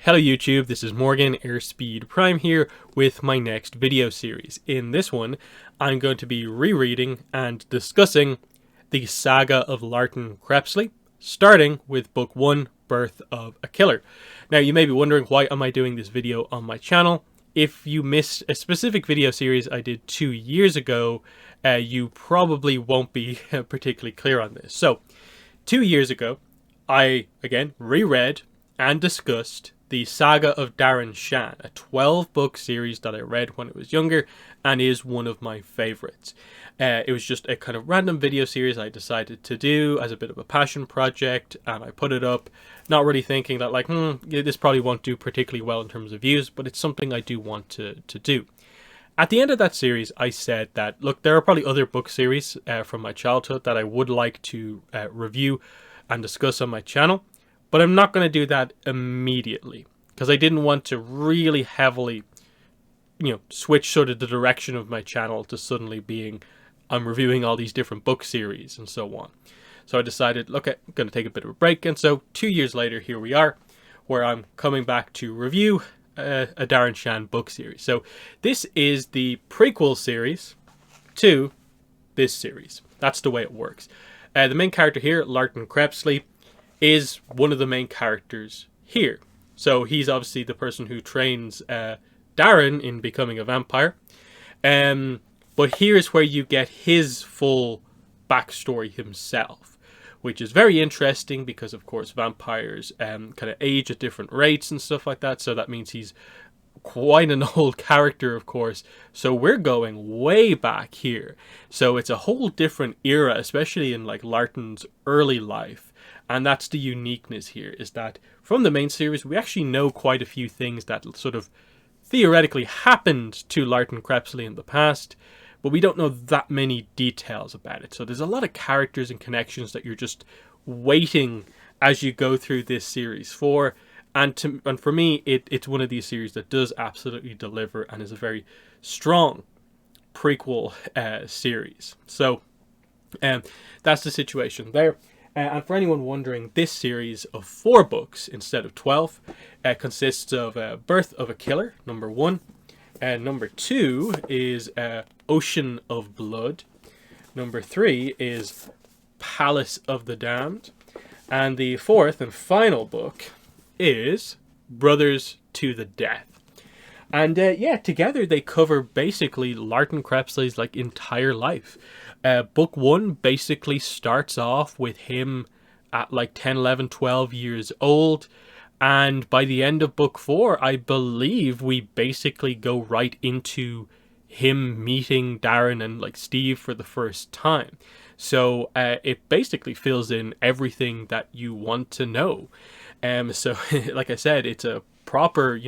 Hello YouTube, this is Morgan, Airspeed Prime here with my next video series. In this one, I'm going to be rereading and discussing the Saga of Larten Crepsley, starting with Book 1, Birth of a Killer. Now you may be wondering, why am I doing this video on my channel? If you missed a specific video series I did 2 years ago, you probably won't be particularly clear on this. So, 2 years ago, I, again, reread and discussed the Saga of Darren Shan, a 12-book series that I read when I was younger and is one of my favourites. It was just a kind of random video series I decided to do as a bit of a passion project, and I put it up, not really thinking that this probably won't do particularly well in terms of views, but it's something I do want to do. At the end of that series, I said that, look, there are probably other book series from my childhood that I would like to review and discuss on my channel, but I'm not going to do that immediately because I didn't want to really heavily, switch sort of the direction of my channel to suddenly being, I'm reviewing all these different book series and so on. So I decided, look, I'm going to take a bit of a break. And so 2 years later, here we are, where I'm coming back to review a Darren Shan book series. So this is the prequel series to this series. That's the way it works. The main character here, Larten Crepsley, is one of the main characters here. So he's obviously the person who trains Darren in becoming a vampire. But here's where you get his full backstory himself, which is very interesting because, of course, vampires kind of age at different rates and stuff like that. So that means he's quite an old character, of course. So we're going way back here. So it's a whole different era, especially in like Larten's early life. And that's the uniqueness here, is that from the main series, we actually know quite a few things that sort of theoretically happened to Larten Crepsley in the past, but we don't know that many details about it. So there's a lot of characters and connections that you're just waiting as you go through this series for. And for me, it's one of these series that does absolutely deliver and is a very strong prequel series. So that's the situation there. And for anyone wondering, this series of 4 books instead of 12 consists of Birth of a Killer, number 1. Number 2 is Ocean of Blood. Number 3 is Palace of the Damned. And the 4th and final book is Brothers to the Death. And together they cover basically Larten Crepsley's entire life. Book 1 basically starts off with him at 10, 11, 12 years old. And by the end of book 4, I believe we basically go right into him meeting Darren and Steve for the first time. So it basically fills in everything that you want to know. So like I said, it's a proper,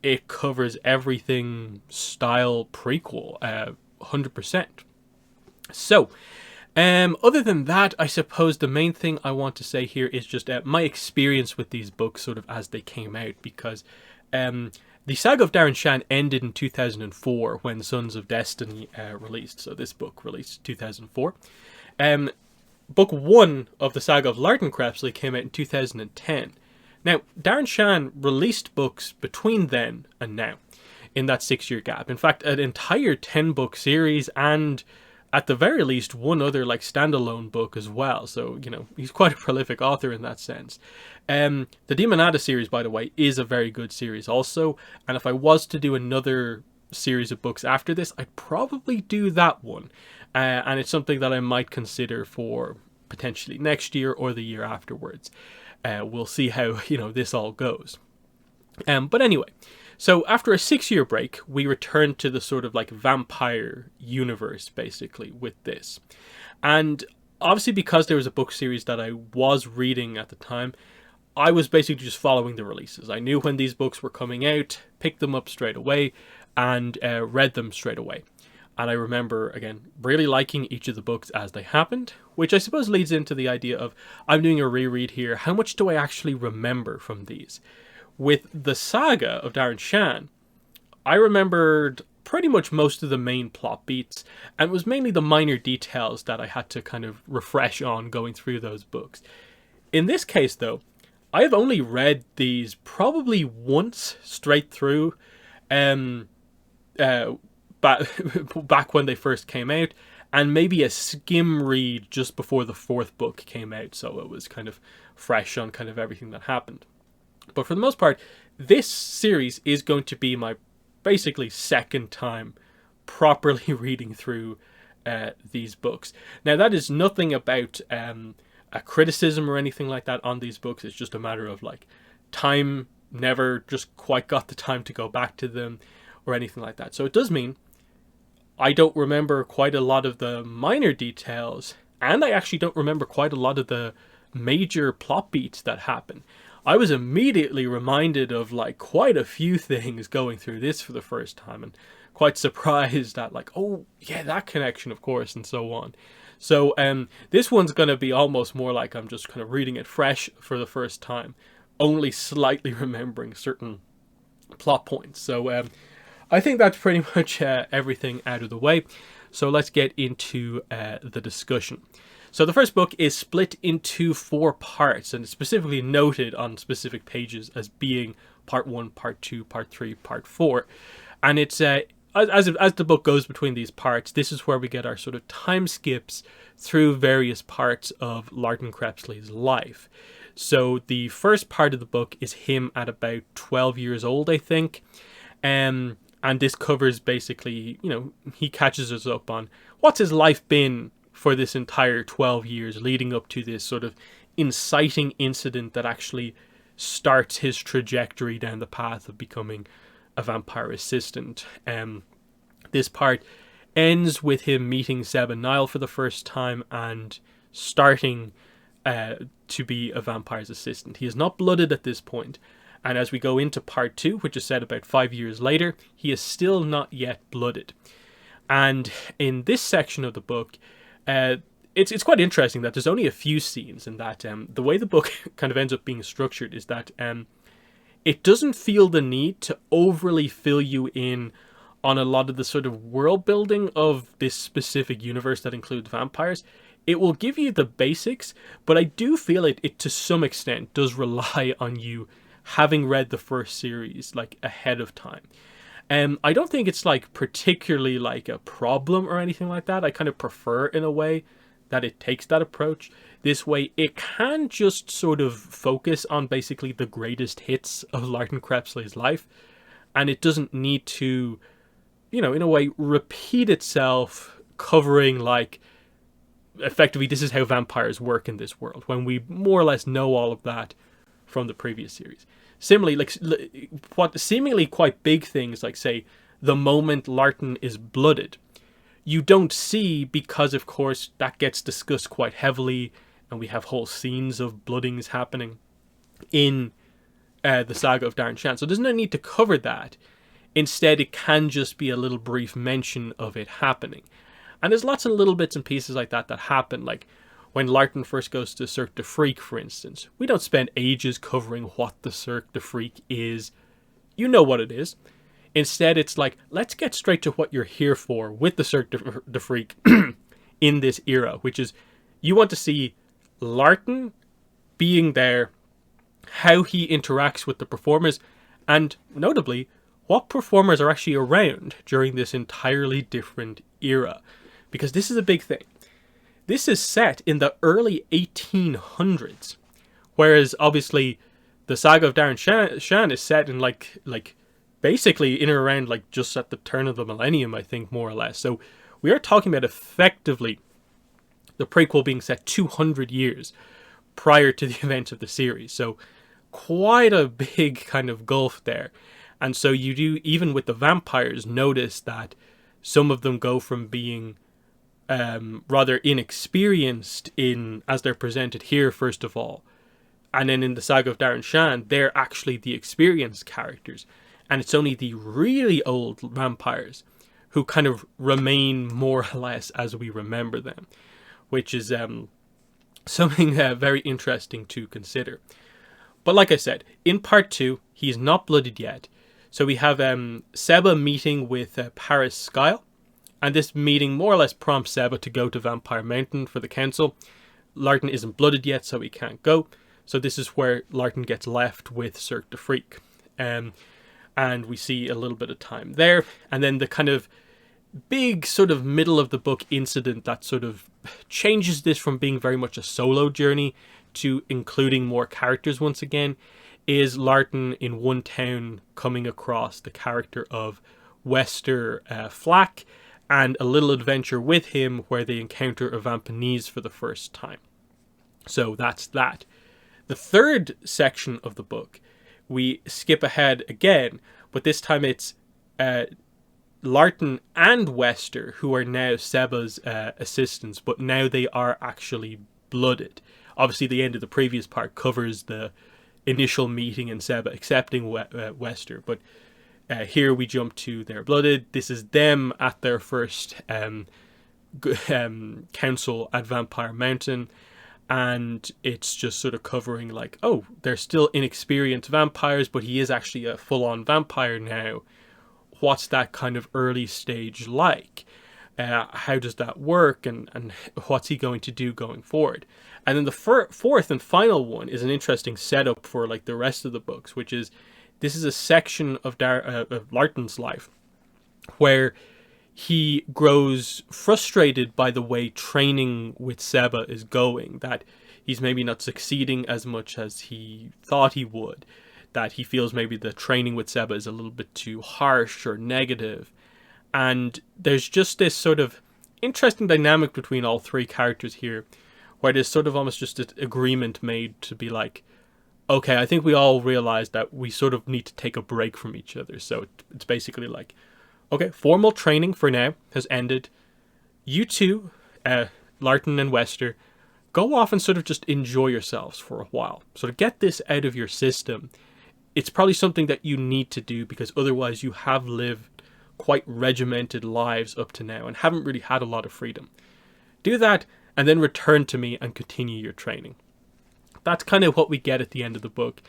it covers everything style prequel, 100%. So, other than that, I suppose the main thing I want to say here is just my experience with these books sort of as they came out, because the Saga of Darren Shan ended in 2004 when Sons of Destiny released. So this book released 2004. Book 1 of the Saga of Larten Crepsley came out in 2010. Now, Darren Shan released books between then and now, in that 6-year gap. In fact, an entire 10-book series, and at the very least, one other standalone book as well. So, he's quite a prolific author in that sense. The Demonada series, by the way, is a very good series also. And if I was to do another series of books after this, I'd probably do that one. And it's something that I might consider for potentially next year or the year afterwards. We'll see how, this all goes. But anyway, so after a 6-year break, we returned to the sort of vampire universe, basically, with this. And obviously because there was a book series that I was reading at the time, I was basically just following the releases. I knew when these books were coming out, picked them up straight away, and read them straight away. And I remember, again, really liking each of the books as they happened, which I suppose leads into the idea of, I'm doing a reread here, how much do I actually remember from these? With the Saga of Darren Shan, I remembered pretty much most of the main plot beats, and it was mainly the minor details that I had to kind of refresh on going through those books. In this case, though, I have only read these probably once straight through, um, uh, back back when they first came out, and maybe a skim read just before the fourth book came out, so it was kind of fresh on kind of everything that happened. But for the most part, this series is going to be my basically second time properly reading through these books. Now, that is nothing about a criticism or anything like that on these books. It's just a matter of like time, never just quite got the time to go back to them or anything like that. So it does mean I don't remember quite a lot of the minor details, and I actually don't remember quite a lot of the major plot beats that happen. I was immediately reminded of like quite a few things going through this for the first time, and quite surprised at like, oh yeah, that connection, of course, and so on. So this one's going to be almost more like I'm just kind of reading it fresh for the first time, only slightly remembering certain plot points. So I think that's pretty much everything out of the way. So let's get into the discussion. So the first book is split into 4 parts, and it's specifically noted on specific pages as being part 1, part 2, part 3, part 4. And it's as the book goes between these parts, this is where we get our sort of time skips through various parts of Larten Crepsley's life. So the first part of the book is him at about 12 years old, I think. And this covers basically, he catches us up on what's his life been for this entire 12 years leading up to this sort of inciting incident that actually starts his trajectory down the path of becoming a vampire assistant. This part ends with him meeting Seb and Niall for the first time and starting to be a vampire's assistant. He is not blooded at this point. And as we go into part 2, which is set about 5 years later, he is still not yet blooded. And in this section of the book, it's quite interesting that there's only a few scenes, and that the way the book kind of ends up being structured is that it doesn't feel the need to overly fill you in on a lot of the sort of world building of this specific universe that includes vampires. It will give you the basics, but I do feel it to some extent does rely on you having read the first series like ahead of time. I don't think it's like particularly like a problem or anything like that. I kind of prefer in a way that it takes that approach. This way it can just sort of focus on basically the greatest hits of Larten Crepsley's life, and it doesn't need to, in a way, repeat itself, covering like effectively this is how vampires work in this world, when we more or less know all of that from the previous series. Similarly, like what seemingly quite big things, like say the moment Larten is blooded, you don't see, because of course that gets discussed quite heavily, and we have whole scenes of bloodings happening in the Saga of Darren Shan. So there's no need to cover that. Instead, it can just be a little brief mention of it happening. And there's lots of little bits and pieces like that happen, like when Larten first goes to Cirque du Freak, for instance. We don't spend ages covering what the Cirque du Freak is. You know what it is. Instead, it's like, let's get straight to what you're here for with the Cirque du Freak in this era, which is you want to see Larten being there, how he interacts with the performers, and notably, what performers are actually around during this entirely different era. Because this is a big thing. This is set in the early 1800s, whereas obviously the Saga of Darren Shan is set in like basically in or around like just at the turn of the millennium, I think, more or less. So we are talking about effectively the prequel being set 200 years prior to the events of the series. So quite a big kind of gulf there. And so you do, even with the vampires, notice that some of them go from being rather inexperienced in, as they're presented here, first of all. And then in the Saga of Darren Shan, they're actually the experienced characters. And it's only the really old vampires who kind of remain more or less as we remember them, which is something very interesting to consider. But like I said, in part 2, he's not blooded yet. So we have Seba meeting with Paris Skyle, and this meeting more or less prompts Seba to go to Vampire Mountain for the council. Larten isn't blooded yet, so he can't go. So this is where Larten gets left with Cirque de Freak. And we see a little bit of time there. And then the kind of big sort of middle of the book incident that sort of changes this from being very much a solo journey to including more characters once again is Larten in one town coming across the character of Wester Flack and a little adventure with him where they encounter a Vampanese for the first time. So that's that. The third section of the book, we skip ahead again, but this time it's Larten and Wester, who are now Seba's assistants, but now they are actually blooded. Obviously, the end of the previous part covers the initial meeting and Seba accepting Wester, but here we jump to they're blooded. This is them at their first council at Vampire Mountain, and it's just sort of covering like, oh, they're still inexperienced vampires, but he is actually a full-on vampire now. What's that kind of early stage like? How does that work, and what's he going to do going forward? And then the fourth and final one is an interesting setup for like the rest of the books, which is this is a section of Larten's life where he grows frustrated by the way training with Seba is going, that he's maybe not succeeding as much as he thought he would, that he feels maybe the training with Seba is a little bit too harsh or negative. And there's just this sort of interesting dynamic between all three characters here, where there's sort of almost just an agreement made to be like, okay, I think we all realize that we sort of need to take a break from each other. So it's basically like, okay, formal training for now has ended. You two, Larten and Wester, go off and sort of just enjoy yourselves for a while. Sort of get this out of your system. It's probably something that you need to do because otherwise you have lived quite regimented lives up to now and haven't really had a lot of freedom. Do that and then return to me and continue your training. That's kind of what we get at the end of the book,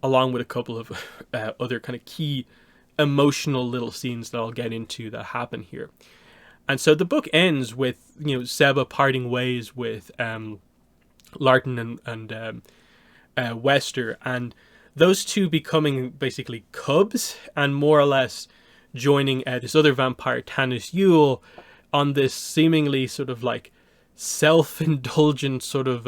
along with a couple of other kind of key emotional little scenes that I'll get into that happen here. And so the book ends with, Seba parting ways with Larten and Wester, and those two becoming basically cubs and more or less joining this other vampire, Tanis Yule, on this seemingly sort of like self-indulgent sort of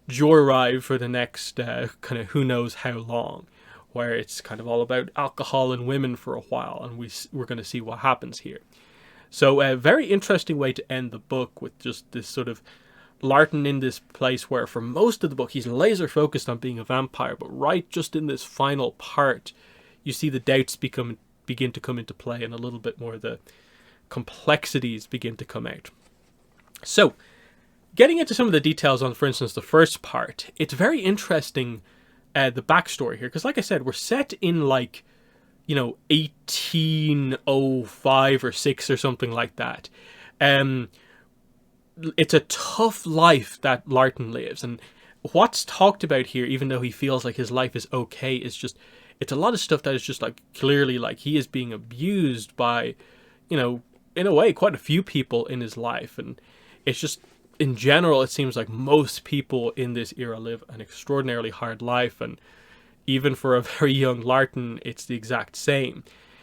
joyride for the next kind of who knows how long, where it's kind of all about alcohol and women for a while, and we're going to see what happens here. So a very interesting way to end the book with just this sort of Larten in this place where for most of the book he's laser focused on being a vampire, but right just in this final part you see the doubts begin to come into play and a little bit more of the complexities begin to come out. So getting into some of the details on, for instance, the first part, it's very interesting, the backstory here, because like I said, we're set in like 1805 or 6 or something like that. It's a tough life that Larten lives, and what's talked about here, even though he feels like his life is okay, is just, it's a lot of stuff that is just like clearly like he is being abused by, in a way, quite a few people in his life. And it's just, in general, it seems like most people in this era live an extraordinarily hard life, and even for a very young Larten, it's the exact same.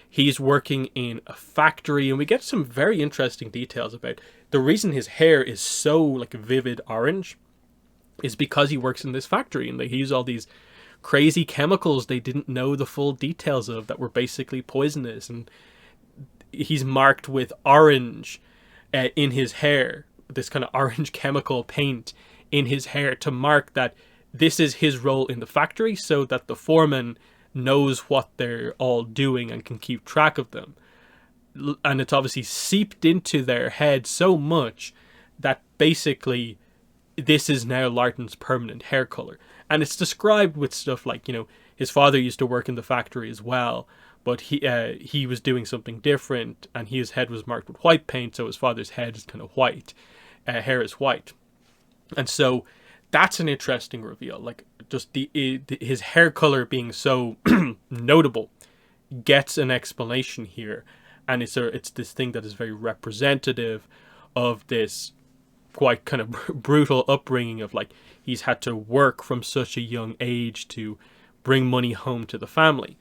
He's working in a factory, and we get some very interesting details about the reason his hair is so like vivid orange is because he works in this factory, and they use all these crazy chemicals they didn't know the full details of that were basically poisonous, and he's marked with orange in his hair, this kind of orange chemical paint in his hair to mark that this is his role in the factory, so that the foreman knows what they're all doing and can keep track of them. And it's obviously seeped into their head so much that basically this is now Larten's permanent hair color. And it's described with stuff like, his father used to work in the factory as well, but he was doing something different, and his head was marked with white paint, so his father's head is kind of white, hair is white. And so that's an interesting reveal, like just his hair color being so notable gets an explanation here, and it's this thing that is very representative of this quite kind of brutal upbringing of like he's had to work from such a young age to bring money home to the family.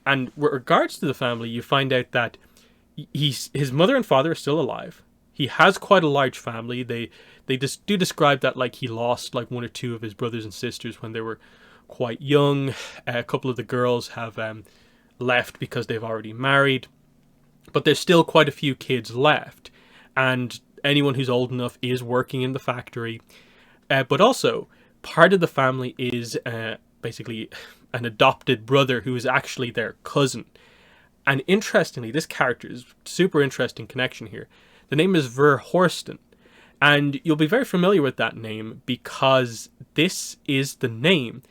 And with regards to the family, you find out that his mother and father are still alive. He has quite a large family. They just do describe that like he lost like one or two of his brothers and sisters when they were quite young. A couple of the girls have left because they've already married, but there's still quite a few kids left, and anyone who's old enough is working in the factory. But also, part of the family is basically an adopted brother who is actually their cousin. And interestingly, this character is super interesting connection here. The name is Ver Horsten, and you'll be very familiar with that name because this is the name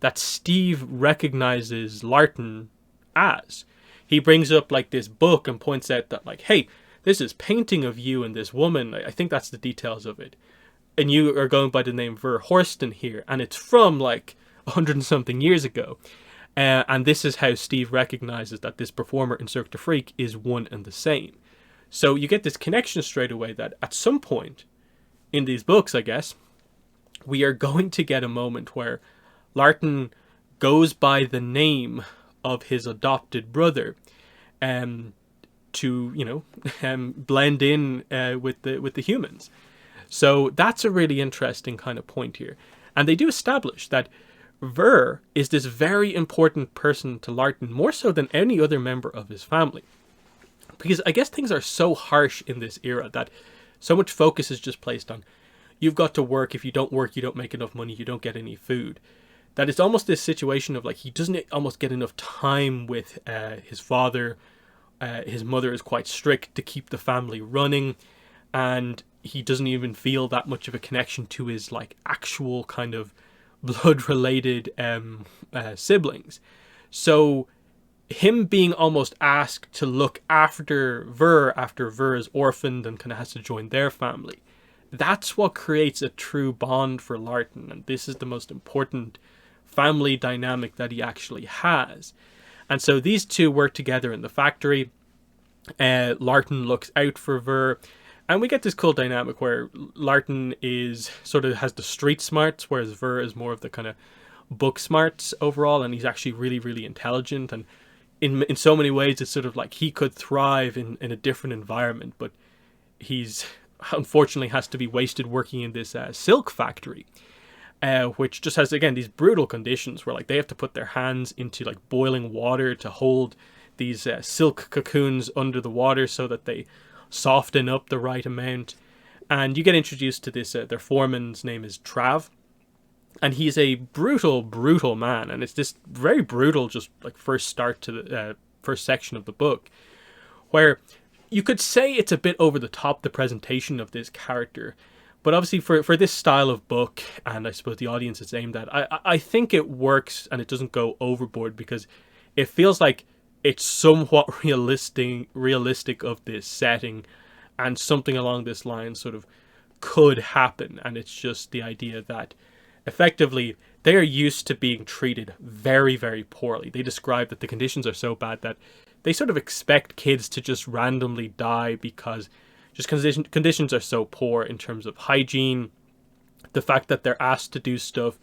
that Steve recognizes Larten as. He brings up like this book and points out that like, hey, this is painting of you and this woman. I think that's the details of it. And you are going by the name Ver Horsten here, and it's from like 100 and something years ago. And this is how Steve recognizes that this performer in Cirque du Freak is one and the same. So you get this connection straight away that at some point in these books, I guess, we are going to get a moment where Larten goes by the name of his adopted brother to, you know, blend in with the humans. So that's a really interesting kind of point here. And they do establish that Ver is this very important person to Larten, more so than any other member of his family. Because I guess things are so harsh in this era that so much focus is just placed on, you've got to work. If you don't work, you don't make enough money, you don't get any food. That it's almost this situation of like, he doesn't almost get enough time with his father. His mother is quite strict to keep the family running. And he doesn't even feel that much of a connection to his like actual kind of blood-related siblings. So him being almost asked to look after Ver is orphaned and kind of has to join their family, that's what creates a true bond for Larten. And this is the most important family dynamic that he actually has. And so these two work together in the factory. Larten looks out for Ver. And we get this cool dynamic where Larten is sort of has the street smarts, whereas Ver is more of the kind of book smarts overall, and he's actually really, really intelligent. And in so many ways, it's sort of like he could thrive in a different environment, but he's unfortunately has to be wasted working in this silk factory, which just has, again, these brutal conditions where like they have to put their hands into like boiling water to hold these silk cocoons under the water so that they soften up the right amount. And you get introduced to this their foreman's name is Trav, and he's a brutal man, and it's this very brutal just like first start to the first section of the book, where you could say it's a bit over the top, the presentation of this character, but obviously for this style of book, and I suppose the audience it's aimed at, I think it works and it doesn't go overboard, because it feels like it's somewhat realistic of this setting, and something along this line sort of could happen. And it's just the idea that effectively they are used to being treated very, very poorly. They describe that the conditions are so bad that they sort of expect kids to just randomly die because just conditions are so poor in terms of hygiene. The fact that they're asked to do stuff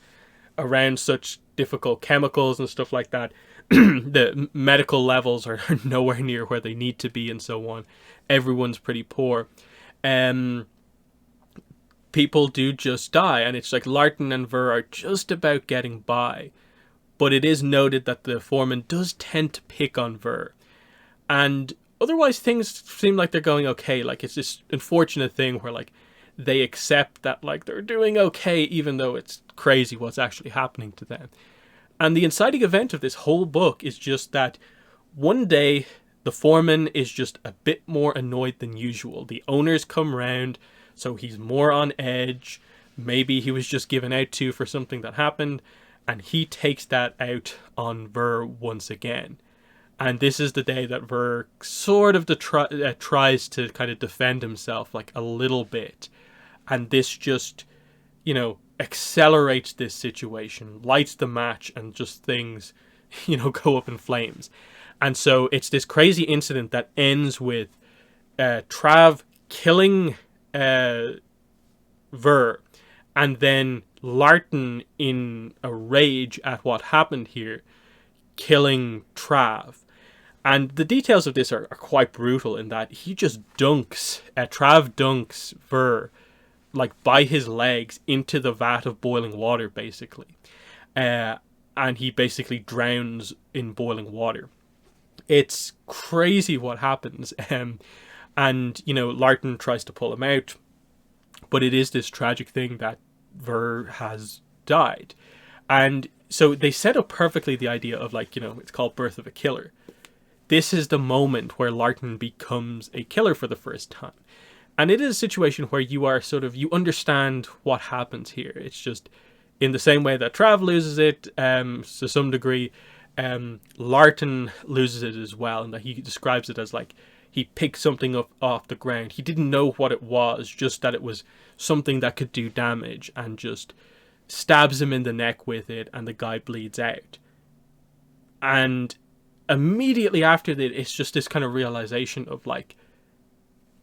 around such difficult chemicals and stuff like that. The medical levels are nowhere near where they need to be, and so on. Everyone's pretty poor. People do just die, and it's like Larten and Ver are just about getting by. But it is noted that the foreman does tend to pick on Ver. And otherwise things seem like they're going okay. Like it's this unfortunate thing where like they accept that like they're doing okay, even though it's crazy what's actually happening to them. And the inciting event of this whole book is just that one day the foreman is just a bit more annoyed than usual. The owners come round, so he's more on edge. Maybe he was just given out to for something that happened, and he takes that out on Ver once again. And this is the day that Ver sort of tries to kind of defend himself like a little bit. And this just, you know, accelerates this situation, lights the match, and just things, you know, go up in flames. And so it's this crazy incident that ends with Trav killing Ver. And then Larten, in a rage at what happened here, killing Trav. And the details of this are quite brutal in that he just dunks, Trav dunks Ver, like by his legs into the vat of boiling water, basically. And he basically drowns in boiling water. It's crazy what happens. And, Larten tries to pull him out, but it is this tragic thing that Ver has died. And so they set up perfectly the idea of, like, it's called Birth of a Killer. This is the moment where Larten becomes a killer for the first time. And it is a situation where you are you understand what happens here. It's just in the same way that Trav loses it, to some degree, Larten loses it as well. And that he describes it as like, he picked something up off the ground. He didn't know what it was, just that it was something that could do damage, and just stabs him in the neck with it, and the guy bleeds out. And immediately after that, it's just this kind of realization of, like,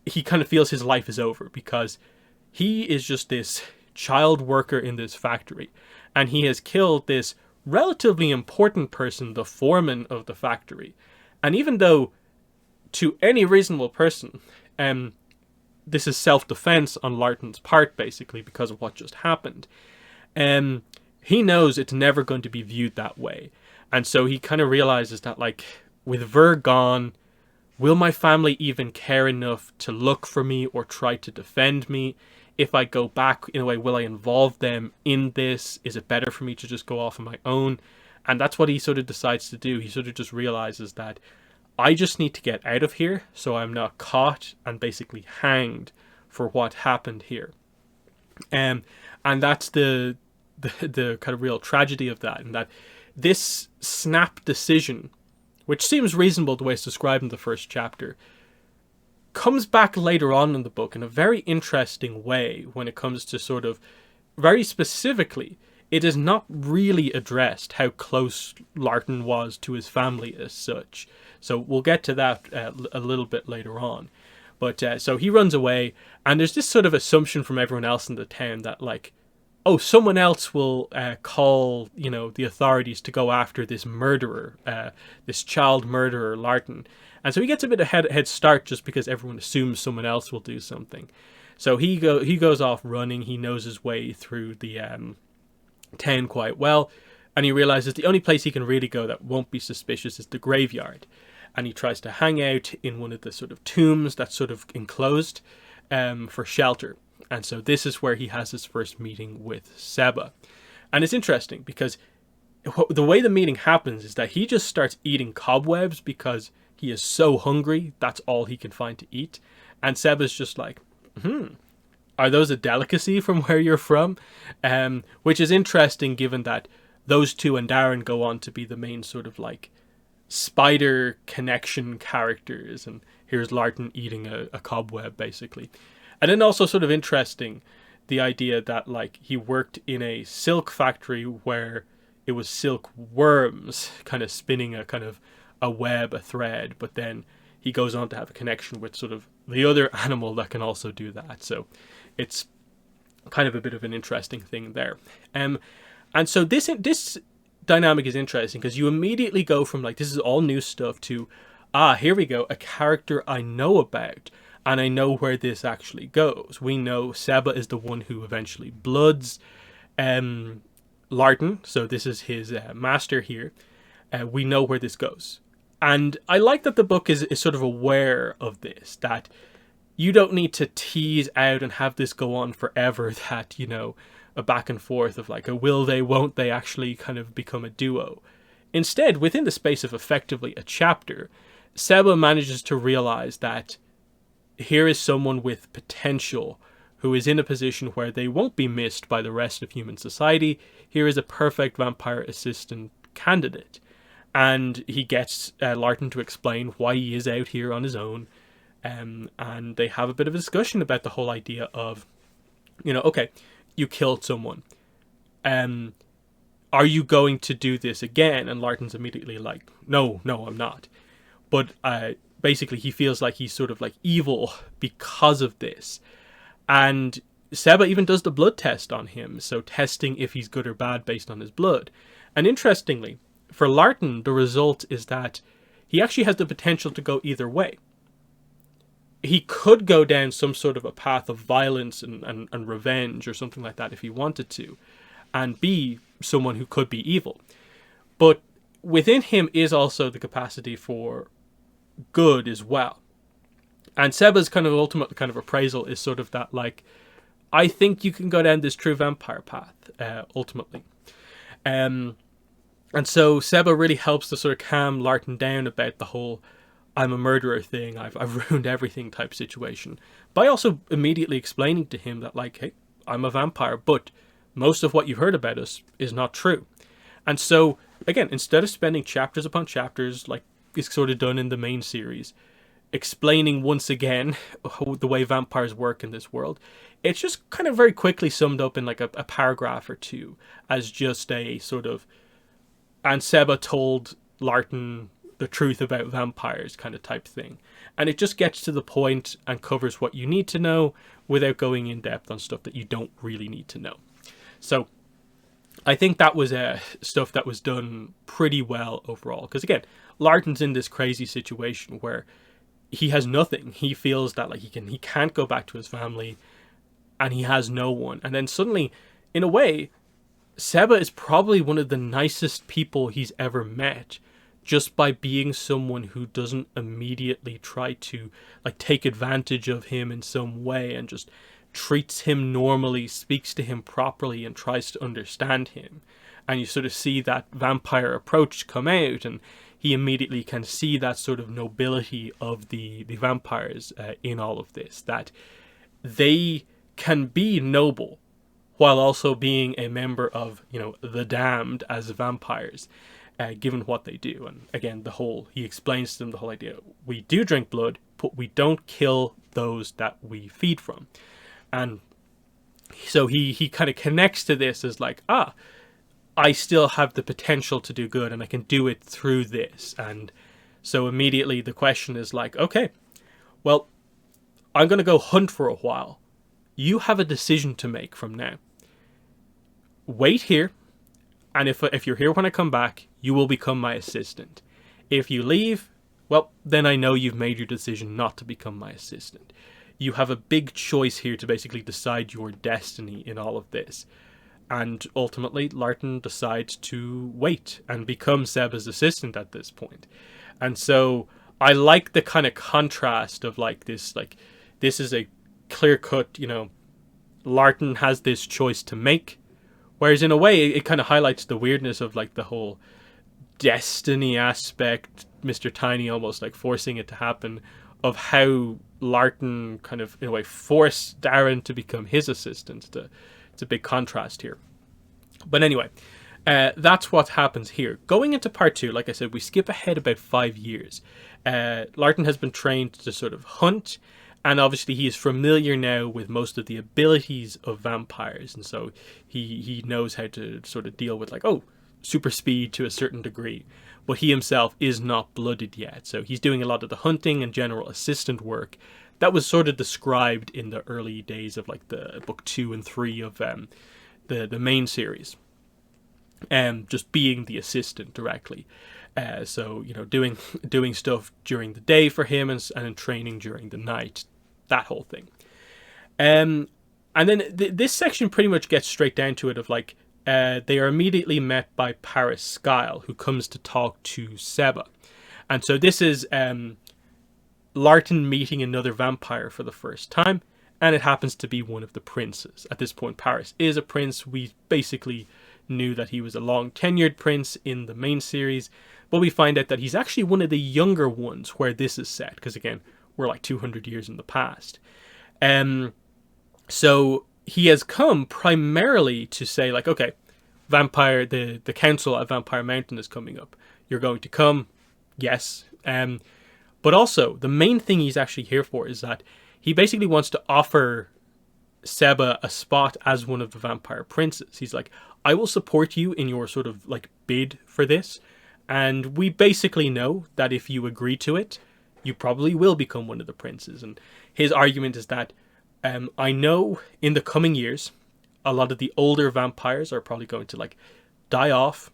he kind of feels his life is over, because he is just this child worker in this factory, and he has killed this relatively important person, the foreman of the factory. And even though to any reasonable person, this is self-defense on Larten's part, basically, because of what just happened, he knows it's never going to be viewed that way. And so he kind of realizes that, like, with Ver gone, will my family even care enough to look for me or try to defend me? If I go back, in a way, will I involve them in this? Is it better for me to just go off on my own? And that's what he sort of decides to do. He sort of just realizes that I just need to get out of here so I'm not caught and basically hanged for what happened here. And that's the kind of real tragedy of that, and that this snap decision, which seems reasonable the way it's described in the first chapter, comes back later on in the book in a very interesting way when it comes to sort of, very specifically, it is not really addressed how close Larten was to his family as such. So we'll get to that a little bit later on. But so he runs away, and there's this sort of assumption from everyone else in the town that, like, oh, someone else will call, the authorities to go after this murderer, this child murderer, Larten. And so he gets a bit of head start just because everyone assumes someone else will do something. So he goes off running. He knows his way through the town quite well, and he realizes the only place he can really go that won't be suspicious is the graveyard. And he tries to hang out in one of the sort of tombs that's sort of enclosed for shelter. And so this is where he has his first meeting with Seba. And it's interesting because the way the meeting happens is that he just starts eating cobwebs because he is so hungry. That's all he can find to eat. And Seba's just like, are those a delicacy from where you're from? Which is interesting given that those two and Darren go on to be the main sort of like spider connection characters. And here's Larten eating a cobweb, basically. And then also sort of interesting, the idea that, like, he worked in a silk factory where it was silk worms kind of spinning a kind of a web, a thread, but then he goes on to have a connection with sort of the other animal that can also do that. So it's kind of a bit of an interesting thing there. And so this dynamic is interesting because you immediately go from, like, this is all new stuff to, here we go, a character I know about. And I know where this actually goes. We know Seba is the one who eventually bloods Larten. So this is his master here. We know where this goes. And I like that the book is sort of aware of this. That you don't need to tease out and have this go on forever. That, a back and forth of like a will they, won't they actually kind of become a duo. Instead, within the space of effectively a chapter, Seba manages to realize that here is someone with potential who is in a position where they won't be missed by the rest of human society. Here is a perfect vampire assistant candidate. And he gets Larten to explain why he is out here on his own. And they have a bit of a discussion about the whole idea of, okay, you killed someone. Are you going to do this again? And Larten's immediately like, no, I'm not. But basically he feels like he's sort of like evil because of this. And Seba even does the blood test on him, so testing if he's good or bad based on his blood. And interestingly, for Larten, the result is that he actually has the potential to go either way. He could go down some sort of a path of violence and revenge or something like that if he wanted to, and be someone who could be evil. But within him is also the capacity for good as well. And Seba's kind of ultimate kind of appraisal is sort of that, like, I think you can go down this true vampire path, ultimately. And so Seba really helps to sort of calm Larten down about the whole I'm a murderer thing, I've ruined everything type situation, by also immediately explaining to him that, like, hey, I'm a vampire, but most of what you've heard about us is not true. And so, again, instead of spending chapters upon chapters, like is sort of done in the main series, explaining once again the way vampires work in this world, it's just kind of very quickly summed up in like a paragraph or two as just a sort of, and Seba told Larten the truth about vampires kind of type thing. And it just gets to the point and covers what you need to know without going in depth on stuff that you don't really need to know. So I think that was stuff that was done pretty well overall. Because again, Larten's in this crazy situation where he has nothing. He feels that like he can't go back to his family, and he has no one. And then suddenly, in a way, Seba is probably one of the nicest people he's ever met, just by being someone who doesn't immediately try to like take advantage of him in some way, and just treats him normally, speaks to him properly, and tries to understand him. And you sort of see that vampire approach come out, and he immediately can see that sort of nobility of the vampires in all of this, that they can be noble while also being a member of, you know, the damned as vampires. Given what they do. And again, he explains to them the whole idea, we do drink blood, but we don't kill those that we feed from. And so he kind of connects to this as like, I still have the potential to do good, and I can do it through this. And so immediately the question is like, okay, well, I'm going to go hunt for a while. You have a decision to make from now. Wait here, and if you're here when I come back, you will become my assistant. If you leave, well, then I know you've made your decision not to become my assistant. You have a big choice here to basically decide your destiny in all of this. And ultimately, Larten decides to wait and become Seba's assistant at this point. And so I like the kind of contrast of like this is a clear-cut, you know, Larten has this choice to make. Whereas in a way, it kind of highlights the weirdness of like the whole destiny aspect, Mr. Tiny almost like forcing it to happen, of how Larten kind of, in a way, forced Darren to become his assistant. It's a big contrast here. But anyway, that's what happens here. Going into part 2, like I said, we skip ahead about 5 years. Larten has been trained to sort of hunt, and obviously he is familiar now with most of the abilities of vampires, and so he knows how to sort of deal with like, super speed to a certain degree. But he himself is not blooded yet, so he's doing a lot of the hunting and general assistant work that was sort of described in the early days of like the book 2 and 3 of the main series. Just being the assistant directly. So, you know, doing stuff during the day for him and training during the night. That whole thing. And then this section pretty much gets straight down to it of like, they are immediately met by Paris Skyle, who comes to talk to Seba. And so this is Larten meeting another vampire for the first time, and it happens to be one of the princes. At this point, Paris is a prince. We basically knew that he was a long-tenured prince in the main series, but we find out that he's actually one of the younger ones where this is set, because again, we're like 200 years in the past. So he has come primarily to say like, okay, vampire, the council at Vampire Mountain is coming up. You're going to come, yes. But also, the main thing he's actually here for is that he basically wants to offer Seba a spot as one of the vampire princes. He's like, I will support you in your sort of like bid for this. And we basically know that if you agree to it, you probably will become one of the princes. And his argument is that I know in the coming years, a lot of the older vampires are probably going to like die off,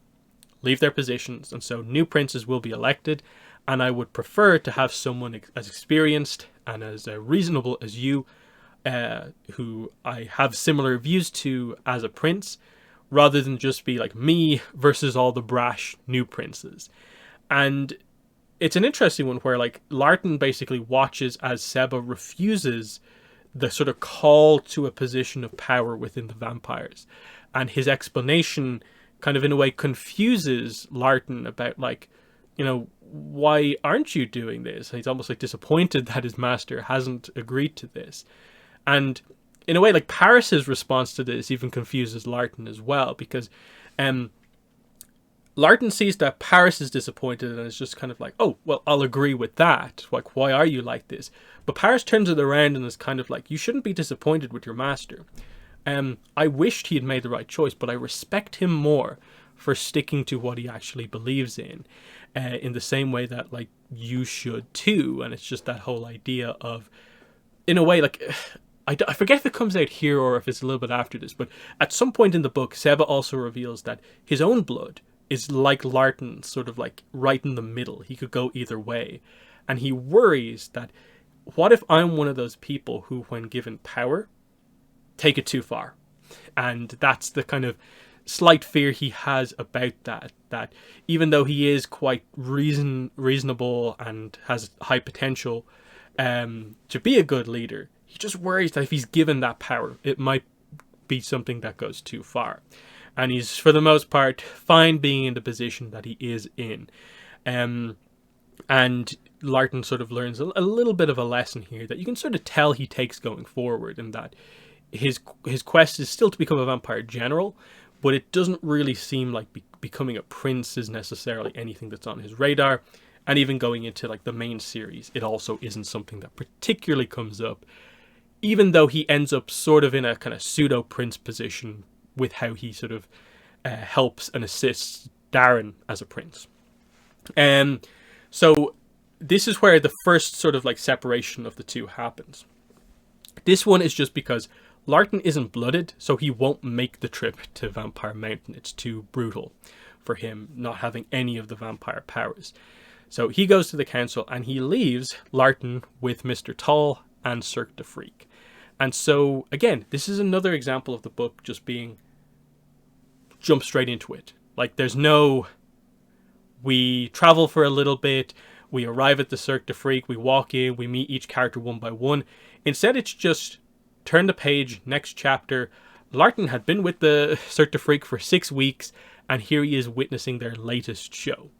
leave their positions, and so new princes will be elected. And I would prefer to have someone as experienced and as reasonable as you, who I have similar views to as a prince, rather than just be like me versus all the brash new princes. And it's an interesting one where like Larten basically watches as Seba refuses the sort of call to a position of power within the vampires. And his explanation kind of in a way confuses Larten about like, why aren't you doing this? And he's almost like disappointed that his master hasn't agreed to this. And in a way, like Paris's response to this even confuses Larten as well, because Larten sees that Paris is disappointed and is just kind of like, oh, well, I'll agree with that. Like, why are you like this? But Paris turns it around and is kind of like, you shouldn't be disappointed with your master. I wished he had made the right choice, but I respect him more for sticking to what he actually believes in the same way that, like, you should too. And it's just that whole idea of, in a way, like, I forget if it comes out here or if it's a little bit after this, but at some point in the book, Seba also reveals that his own blood is like Larten, sort of like right in the middle. He could go either way. And he worries that, what if I'm one of those people who, when given power, take it too far? And that's the kind of slight fear he has about that even though he is quite reasonable and has high potential to be a good leader, he just worries that if he's given that power, it might be something that goes too far. And he's, for the most part, fine being in the position that he is in. And Larten sort of learns a little bit of a lesson here that you can sort of tell he takes going forward, in that his quest is still to become a vampire general, but it doesn't really seem like becoming a prince is necessarily anything that's on his radar. And even going into like the main series, it also isn't something that particularly comes up, even though he ends up sort of in a kind of pseudo prince position with how he sort of helps and assists Darren as a prince. So this is where the first sort of like separation of the two happens. This one is just because Larten isn't blooded, so he won't make the trip to Vampire Mountain. It's too brutal for him, not having any of the vampire powers. So he goes to the council and he leaves Larten with Mr. Tall and Cirque du Freak. And so, again, this is another example of the book just being jump straight into it. Like, there's no, we travel for a little bit, we arrive at the Cirque du Freak, we walk in, we meet each character one by one. Instead, it's just turn the page, next chapter. Larten had been with the Cirque du Freak for 6 weeks, and here he is witnessing their latest show.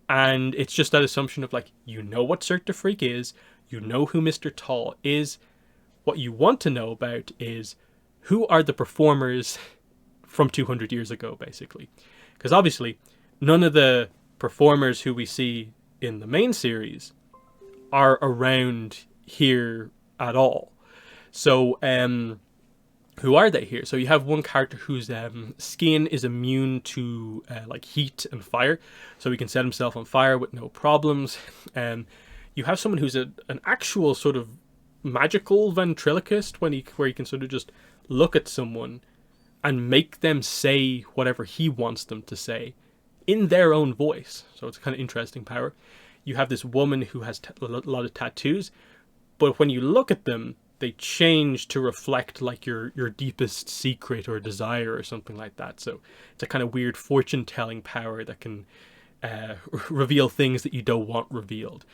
And it's just that assumption of like, you know what Cirque du Freak is, you know who Mr. Tall is. What you want to know about is, who are the performers from 200 years ago, basically. Because obviously, none of the performers who we see in the main series are around here at all. So, who are they here? So you have one character whose skin is immune to like heat and fire, so he can set himself on fire with no problems. You have someone who's an actual sort of magical ventriloquist, where he can sort of just look at someone and make them say whatever he wants them to say in their own voice. So it's a kind of interesting power. You have this woman who has a lot of tattoos, but when you look at them, they change to reflect like your deepest secret or desire or something like that. So it's a kind of weird fortune-telling power that can reveal things that you don't want revealed.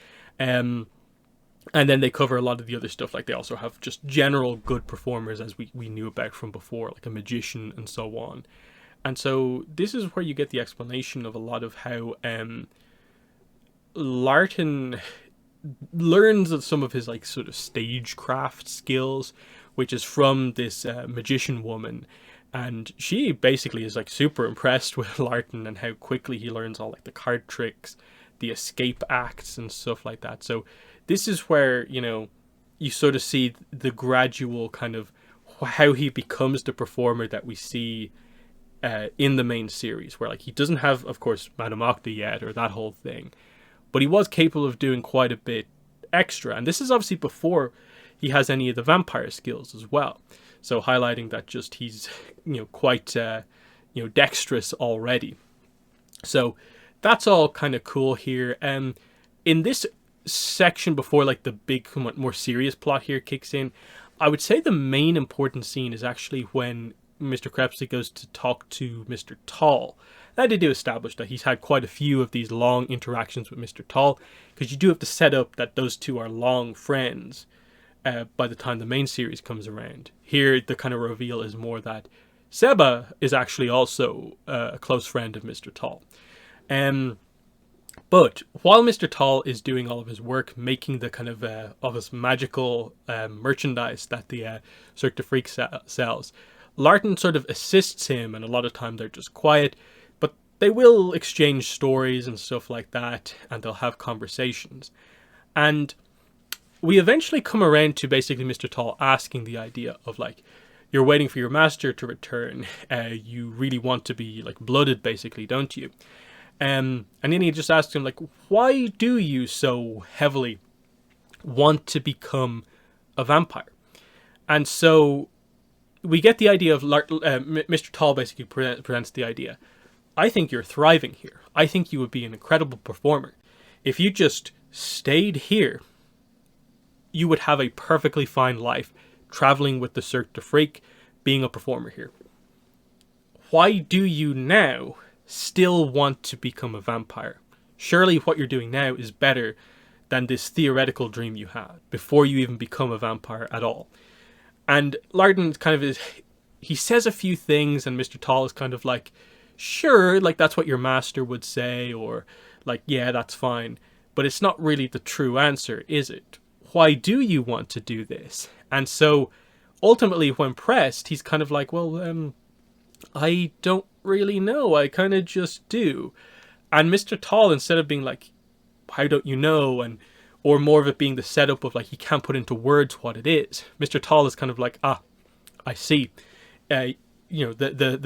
And then they cover a lot of the other stuff. Like, they also have just general good performers, as we knew about from before, like a magician and so on. And so this is where you get the explanation of a lot of how Larten learns some of his like sort of stagecraft skills, which is from this magician woman. And she basically is like super impressed with Larten and how quickly he learns all like the card tricks, the escape acts and stuff like that. So this is where, you sort of see the gradual kind of how he becomes the performer that we see in the main series, where like he doesn't have, of course, Madame Octa yet or that whole thing, but he was capable of doing quite a bit extra. And this is obviously before he has any of the vampire skills as well. So highlighting that just he's, quite, dexterous already. So that's all kind of cool here. In this section before like the big, more serious plot here kicks in, I would say the main important scene is actually when Mr. Crepsley goes to talk to Mr. Tall. Now they do establish that he's had quite a few of these long interactions with Mr. Tall, because you do have to set up that those two are long friends by the time the main series comes around. Here the kind of reveal is more that Seba is actually also a close friend of Mr. Tall. But while Mr. Tall is doing all of his work, making the kind of his magical merchandise that the Cirque du Freak sells, Larten sort of assists him, and a lot of time they're just quiet, but they will exchange stories and stuff like that, and they'll have conversations. And we eventually come around to basically Mr. Tall asking the idea of like, you're waiting for your master to return, you really want to be like blooded basically, don't you? And then he just asks him like, why do you so heavily want to become a vampire? And so we get the idea of Mr. Tall basically presents the idea. I think you're thriving here. I think you would be an incredible performer. If you just stayed here, you would have a perfectly fine life traveling with the Cirque du Freak, being a performer here. Why do you now still want to become a vampire? Surely what you're doing now is better than this theoretical dream you had before you even become a vampire at all. And Larten kind of is, he says a few things, and Mr. Tall is kind of like, sure, like that's what your master would say, or like, yeah, that's fine. But it's not really the true answer, is it? Why do you want to do this? And so ultimately when pressed, he's kind of like, well, I don't really know. I kind of just do. And Mr. Tall, instead of being like, how don't you know? Or more of it being the setup of like, he can't put into words what it is. Mr. Tall is kind of like, I see. The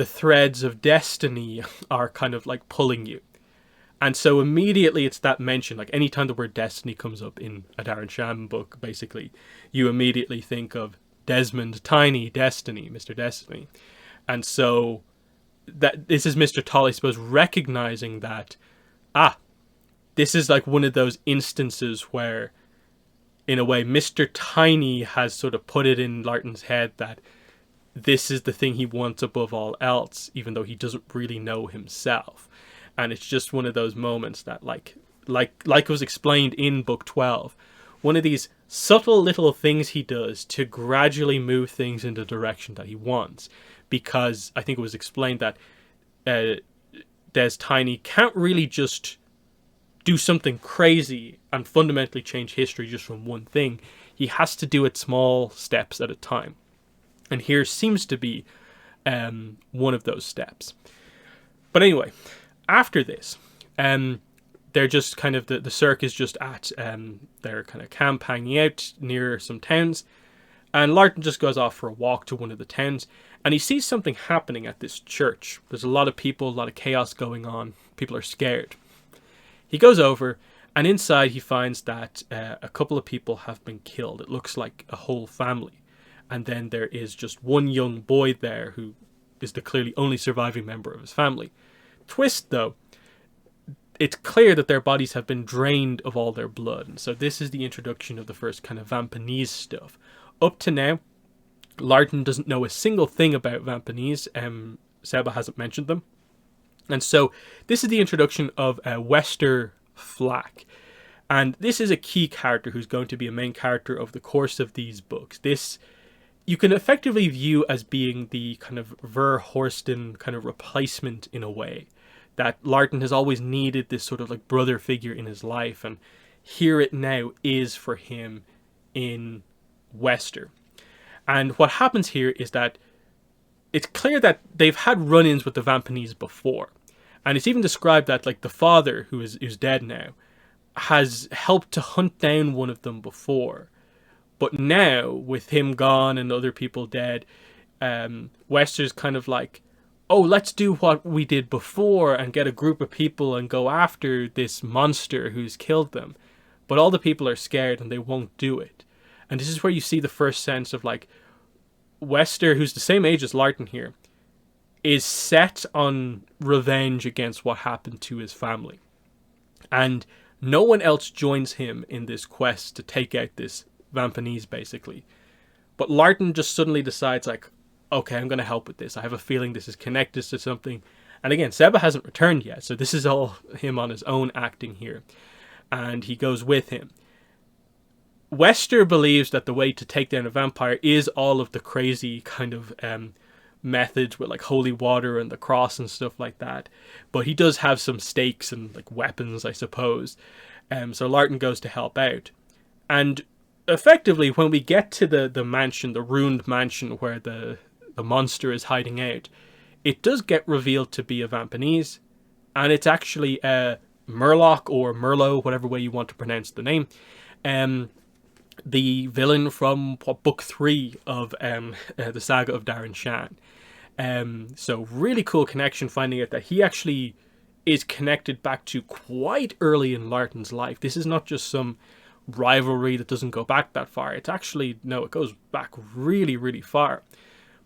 threads of destiny are kind of like pulling you. And so immediately it's that mention, like anytime the word destiny comes up in a Darren Shan book, basically, you immediately think of Desmond Tiny, Destiny, Mr. Destiny. And so that this is Mr. Tall, I suppose, recognizing that, this is like one of those instances where, in a way, Mr. Tiny has sort of put it in Larten's head that this is the thing he wants above all else, even though he doesn't really know himself. And it's just one of those moments that, like was explained in book 12, one of these subtle little things he does to gradually move things in the direction that he wants. Because I think it was explained that Des Tiny can't really just do something crazy and fundamentally change history just from one thing. He has to do it small steps at a time. And here seems to be one of those steps. But anyway, after this, they're just kind of, the Cirque is just at their kind of camp hanging out near some towns. And Larten just goes off for a walk to one of the towns. And he sees something happening at this church. There's a lot of people, a lot of chaos going on. People are scared. He goes over, and inside he finds that a couple of people have been killed. It looks like a whole family. And then there is just one young boy there who is the clearly only surviving member of his family. Twist, though, it's clear that their bodies have been drained of all their blood. And so this is the introduction of the first kind of Vampanese stuff. Up to now, Larten doesn't know a single thing about Vampanese. Seba hasn't mentioned them. And so this is the introduction of Wester Flack. And this is a key character who's going to be a main character over the course of these books. This you can effectively view as being the kind of Verhorsten kind of replacement in a way. That Larten has always needed this sort of like brother figure in his life. And here it now is for him in Wester. And what happens here is that it's clear that they've had run-ins with the Vampanese before. And it's even described that like the father, who is dead now, has helped to hunt down one of them before. But now, with him gone and other people dead, Wester's kind of like, oh, let's do what we did before and get a group of people and go after this monster who's killed them. But all the people are scared and they won't do it. And this is where you see the first sense of like Wester, who's the same age as Larten here, is set on revenge against what happened to his family. And no one else joins him in this quest to take out this Vampanese, basically. But Larten just suddenly decides, like, okay, I'm going to help with this. I have a feeling this is connected to something. And again, Seba hasn't returned yet, so this is all him on his own acting here. And he goes with him. Wester believes that the way to take down a vampire is all of the crazy kind of methods with like holy water and the cross and stuff like that. But he does have some stakes and like weapons, I suppose. So Larten goes to help out. And effectively, when we get to the mansion, the ruined mansion where the monster is hiding out, it does get revealed to be a Vampanese. And it's actually Murloc or Merlot, whatever way you want to pronounce the name. The villain from book 3 of the Saga of Darren Shan. So really cool connection, finding out that he actually is connected back to quite early in Larten's life. This is not just some rivalry that doesn't go back that far. It's actually, no, it goes back really, really far.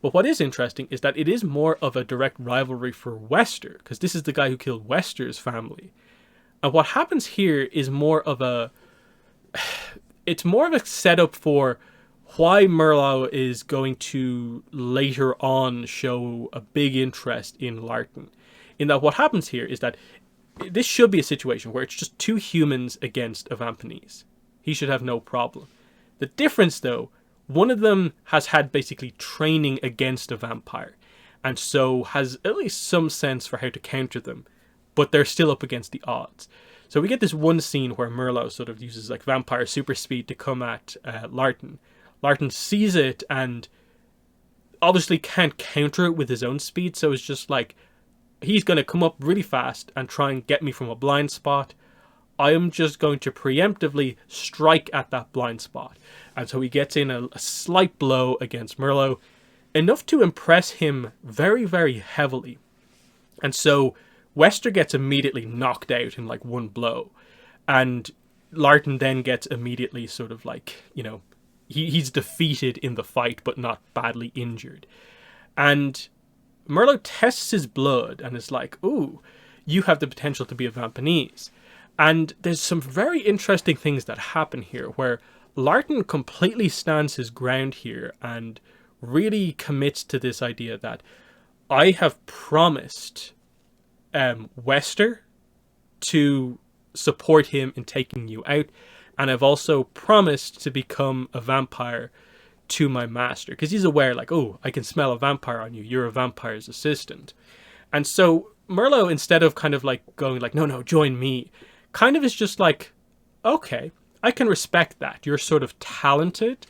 But what is interesting is that it is more of a direct rivalry for Wester, because this is the guy who killed Wester's family. And what happens here is more of a... It's more of a setup for why Merlot is going to later on show a big interest in Larten. In that what happens here is that this should be a situation where it's just two humans against a Vampanese. He should have no problem. The difference though, one of them has had basically training against a vampire, and so has at least some sense for how to counter them, but they're still up against the odds. So we get this one scene where Merlot sort of uses like vampire super speed to come at Larten. Larten sees it and obviously can't counter it with his own speed, so it's just like, he's going to come up really fast and try and get me from a blind spot. I am just going to preemptively strike at that blind spot. And so he gets in a slight blow against Merlot, enough to impress him very, very heavily. And so Wester gets immediately knocked out in like one blow. And Larten then gets immediately sort of like, you know, he's defeated in the fight, but not badly injured. And Merlot tests his blood and is like, ooh, you have the potential to be a Vampanese. And there's some very interesting things that happen here where Larten completely stands his ground here and really commits to this idea that I have promised Wester to support him in taking you out, and I've also promised to become a vampire to my master, because he's aware like, oh, I can smell a vampire on you, you're a vampire's assistant. And so Merlot, instead of kind of like going like, no, join me, kind of is just like, okay, I can respect that. You're sort of talented,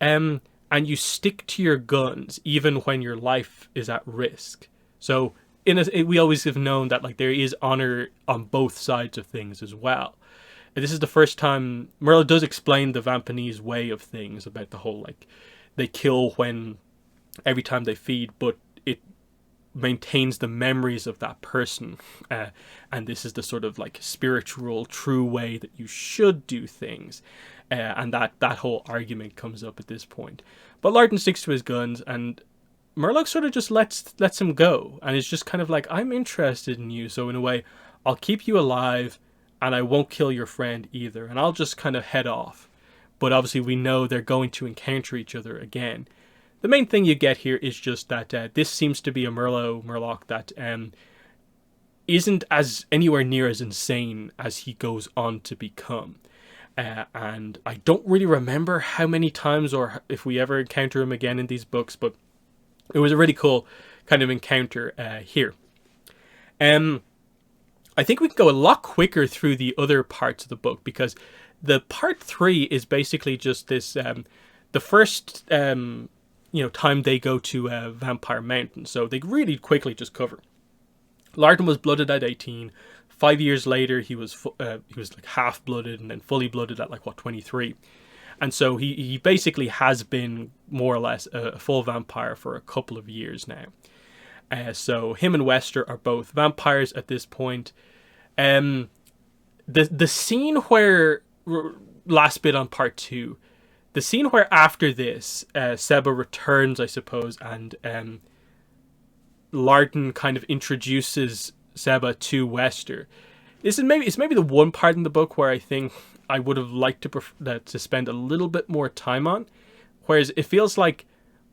and you stick to your guns even when your life is at risk. So we always have known that like there is honor on both sides of things as well. And this is the first time Merlot does explain the Vampanese way of things, about the whole like they kill when every time they feed, but it maintains the memories of that person, and this is the sort of like spiritual true way that you should do things, and that whole argument comes up at this point. But Larten sticks to his guns, and Merlot sort of just lets him go, and is just kind of like, I'm interested in you, so in a way I'll keep you alive and I won't kill your friend either, and I'll just kind of head off. But obviously we know they're going to encounter each other again. The main thing you get here is just that this seems to be a Murloc that isn't as anywhere near as insane as he goes on to become. And I don't really remember how many times or if we ever encounter him again in these books, but it was a really cool kind of encounter here. I think we can go a lot quicker through the other parts of the book, because the part 3 is basically just this, the first time they go to Vampire Mountain. So they really quickly just cover. Larten was blooded at 18. 5 years later, he was like half-blooded, and then fully blooded at like 23. And so he basically has been more or less a full vampire for a couple of years now. So him and Wester are both vampires at this point. The scene where, last bit on part 2, the scene where after this, Seba returns, I suppose, and Larten kind of introduces Seba to Wester. It's maybe the one part in the book where I think I would have liked to spend a little bit more time on. Whereas it feels like,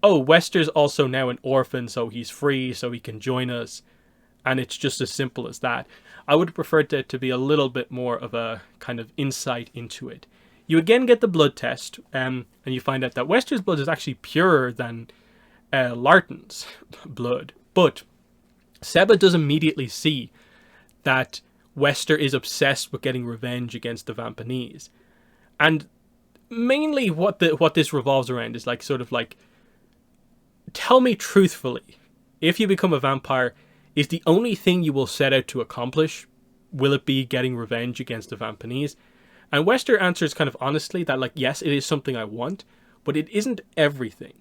oh, Wester's also now an orphan, so he's free, so he can join us. And it's just as simple as that. I would have preferred it to be a little bit more of a kind of insight into it. You again get the blood test, and you find out that Wester's blood is actually purer than Larten's blood. But Seba does immediately see that Wester is obsessed with getting revenge against the Vampanese. And mainly what this revolves around is like, sort of like, tell me truthfully, if you become a vampire, is the only thing you will set out to accomplish, will it be getting revenge against the Vampanese? And Wester answers kind of honestly that, like, yes, it is something I want, but it isn't everything.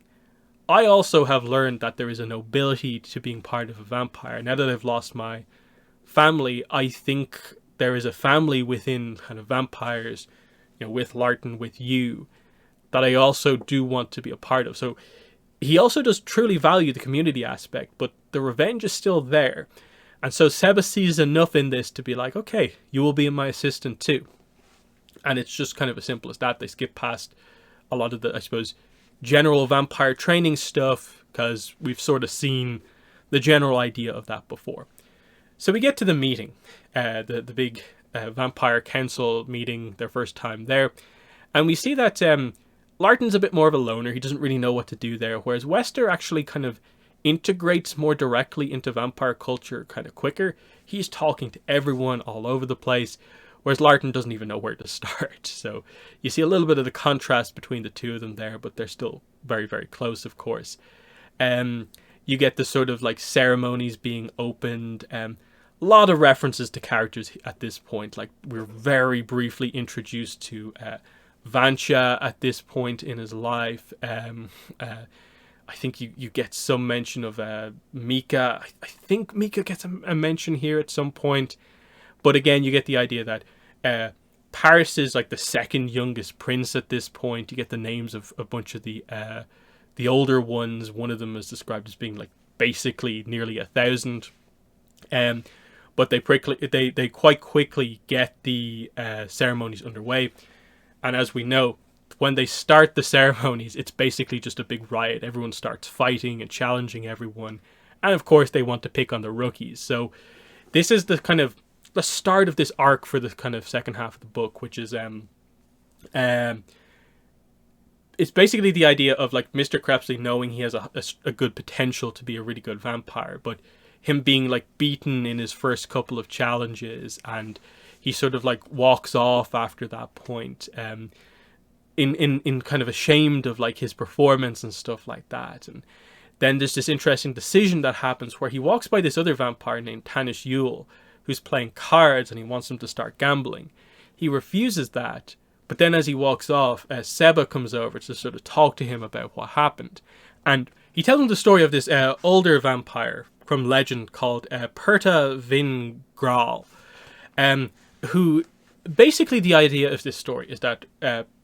I also have learned that there is a nobility to being part of a vampire. Now that I've lost my family, I think there is a family within kind of vampires, you know, with Larten, with you, that I also do want to be a part of. So he also does truly value the community aspect, but the revenge is still there. And so Seba sees enough in this to be like, okay, you will be my assistant too. And it's just kind of as simple as that. They skip past a lot of the, I suppose, general vampire training stuff, because we've sort of seen the general idea of that before. So we get to the meeting, the big vampire council meeting, their first time there. And we see that Larten's a bit more of a loner. He doesn't really know what to do there, whereas Wester actually kind of integrates more directly into vampire culture kind of quicker. He's talking to everyone all over the place, whereas Larten doesn't even know where to start. So you see a little bit of the contrast between the two of them there, but they're still very, very close, of course. You get the sort of like ceremonies being opened. A lot of references to characters at this point. Like, we're very briefly introduced to Vansha at this point in his life. I think you get some mention of Mika. I think Mika gets a mention here at some point. But again, you get the idea that Paris is like the second youngest prince at this point. You get the names of a bunch of the older ones. One of them is described as being like basically nearly 1,000. But they quite quickly get the ceremonies underway. And as we know, when they start the ceremonies, it's basically just a big riot. Everyone starts fighting and challenging everyone. And of course, they want to pick on the rookies. So this is the kind of the start of this arc for the kind of second half of the book, which is it's basically the idea of like Mr. Crepsley knowing he has a good potential to be a really good vampire, but him being like beaten in his first couple of challenges, and he sort of like walks off after that point, in kind of ashamed of like his performance and stuff like that. And then there's this interesting decision that happens where he walks by this other vampire named Tanis Yule, who's playing cards, and he wants him to start gambling. He refuses that, but then as he walks off, Seba comes over to sort of talk to him about what happened. And he tells him the story of this older vampire from legend called Perta Vin Graal, who basically the idea of this story is that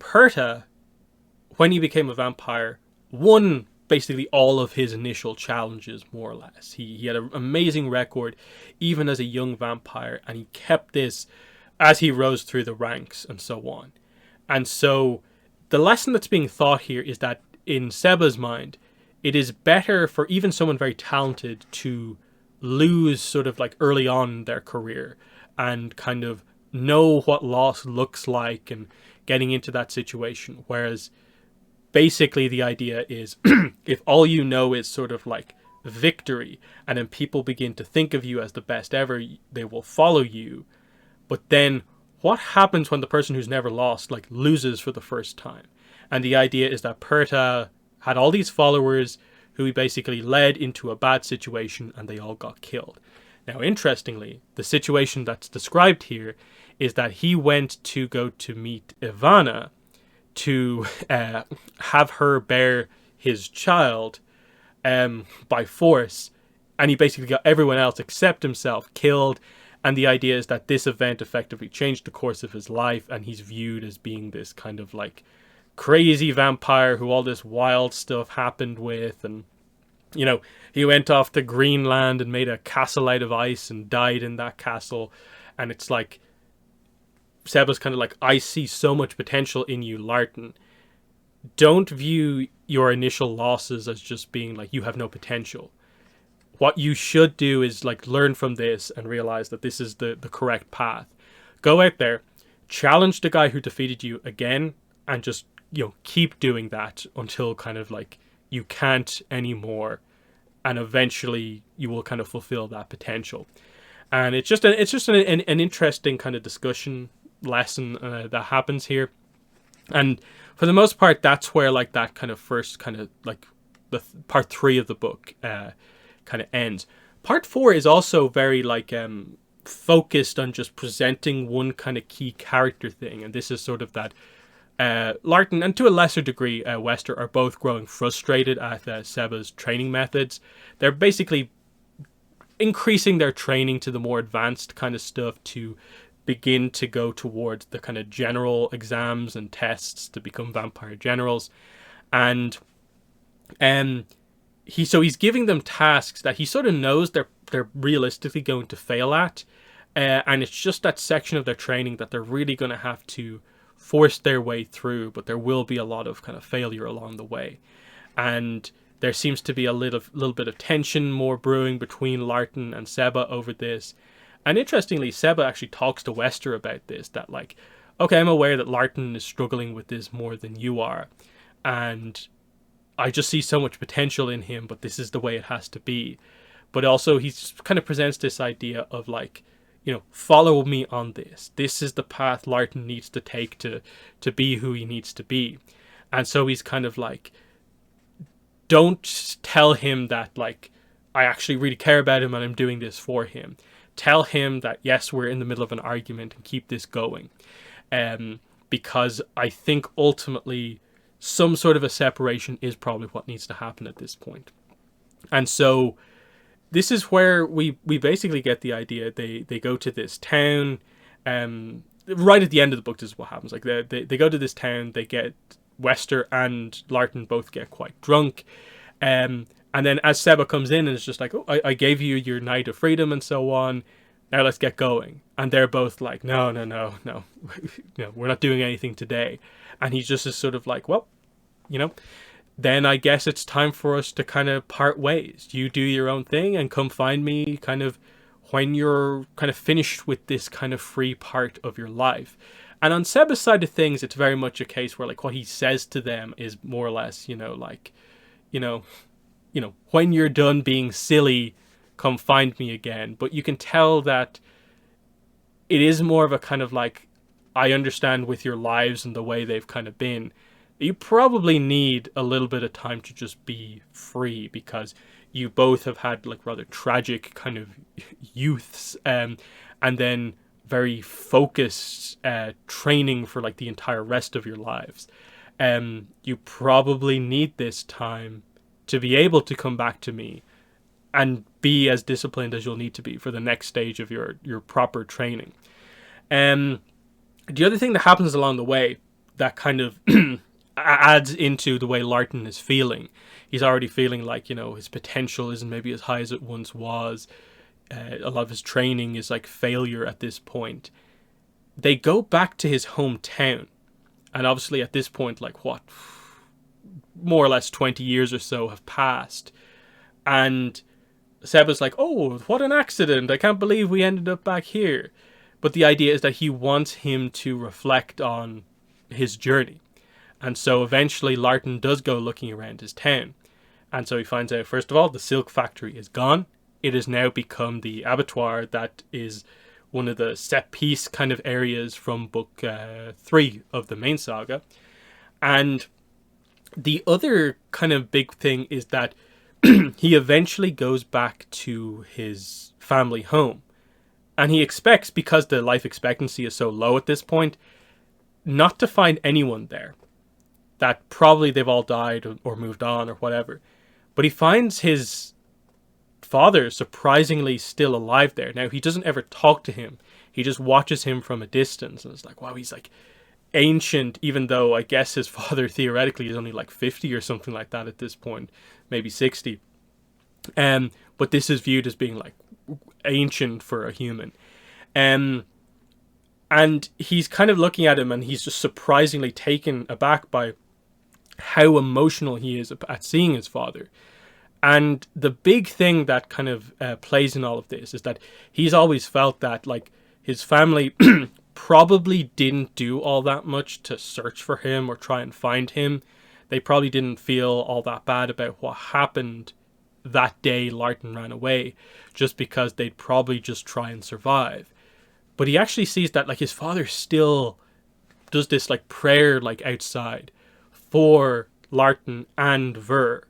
Perta, when he became a vampire, won basically all of his initial challenges, more or less. He had an amazing record, even as a young vampire, and he kept this as he rose through the ranks and so on. And so the lesson that's being taught here is that in Seba's mind, it is better for even someone very talented to lose sort of like early on in their career and kind of know what loss looks like and getting into that situation. Whereas basically the idea is if all you know is sort of like victory, and then people begin to think of you as the best ever, they will follow you. But then what happens when the person who's never lost like loses for the first time? And the idea is that Perta had all these followers who he basically led into a bad situation, and they all got killed. Now, interestingly, the situation that's described here is that he went to go to meet Ivana to have her bear his child by force, and he basically got everyone else except himself killed. And the idea is that this event effectively changed the course of his life, and he's viewed as being this kind of like crazy vampire who all this wild stuff happened with, and he went off to Greenland and made a castle out of ice and died in that castle. And it's like, Seba's kind of like, I see so much potential in you, Larten. Don't view your initial losses as just being like, you have no potential. What you should do is like learn from this and realize that this is the correct path. Go out there, challenge the guy who defeated you again, and just, keep doing that until kind of like you can't anymore, and eventually you will kind of fulfill that potential. And it's just an interesting kind of discussion lesson that happens here. And for the most part, that's where like that kind of first kind of like the part 3 of the book kind of ends. Part 4 is also very like focused on just presenting one kind of key character thing, and this is sort of that Larten, and to a lesser degree Wester, are both growing frustrated at Seba's training methods. They're basically increasing their training to the more advanced kind of stuff to begin to go towards the kind of general exams and tests to become vampire generals. And he's giving them tasks that he sort of knows they're realistically going to fail at, and it's just that section of their training that they're really going to have to force their way through, but there will be a lot of kind of failure along the way. And there seems to be a little bit of tension more brewing between Larten and Seba over this. And interestingly, Seba actually talks to Wester about this, that like, okay, I'm aware that Larten is struggling with this more than you are, and I just see so much potential in him, but this is the way it has to be. But also he kind of presents this idea of like, follow me on this. This is the path Larten needs to take to be who he needs to be. And so he's kind of like, don't tell him that like, I actually really care about him and I'm doing this for him. Tell him that, yes, we're in the middle of an argument and keep this going. Because I think ultimately some sort of a separation is probably what needs to happen at this point. And so this is where we basically get the idea. They go to this town. Right at the end of the book, this is what happens. Like they go to this town. They get Wester and Larten both get quite drunk. And then as Seba comes in and it's just like, oh, I gave you your night of freedom and so on. Now let's get going. And they're both like, no, we're not doing anything today. And he just is sort of like, well, then I guess it's time for us to kind of part ways. You do your own thing and come find me kind of when you're kind of finished with this kind of free part of your life. And on Seba's side of things, it's very much a case where like what he says to them is more or less, when you're done being silly, come find me again. But you can tell that it is more of a kind of like, I understand with your lives and the way they've kind of been, you probably need a little bit of time to just be free, because you both have had like rather tragic kind of youths, and then very focused training for like the entire rest of your lives. You probably need this time to be able to come back to me and be as disciplined as you'll need to be for the next stage of your proper training. The other thing that happens along the way that kind of adds into the way Larten is feeling. He's already feeling like, his potential isn't maybe as high as it once was. A lot of his training is like failure at this point. They go back to his hometown. And obviously at this point, like what, more or less 20 years or so have passed. And Seba's like, oh, what an accident. I can't believe we ended up back here. But the idea is that he wants him to reflect on his journey. And so eventually Larten does go looking around his town. And so he finds out, first of all, the silk factory is gone. It has now become the abattoir that is one of the set piece kind of areas from book 3 of the main saga. And the other kind of big thing is that he eventually goes back to his family home. And he expects, because the life expectancy is so low at this point, not to find anyone there. That probably they've all died or moved on or whatever. But he finds his father surprisingly still alive there. Now, he doesn't ever talk to him. He just watches him from a distance. And it's like, wow, he's like ancient, even though I guess his father theoretically is only like 50 or something like that at this point, maybe 60. But this is viewed as being like ancient for a human. Um, and he's kind of looking at him, and he's just surprisingly taken aback by how emotional he is at seeing his father. And the big thing that kind of plays in all of this is that he's always felt that like his family probably didn't do all that much to search for him or try and find him. They probably didn't feel all that bad about what happened that day Larten ran away, just because they'd probably just try and survive. But he actually sees that like his father still does this like prayer like outside for Larten and Ver.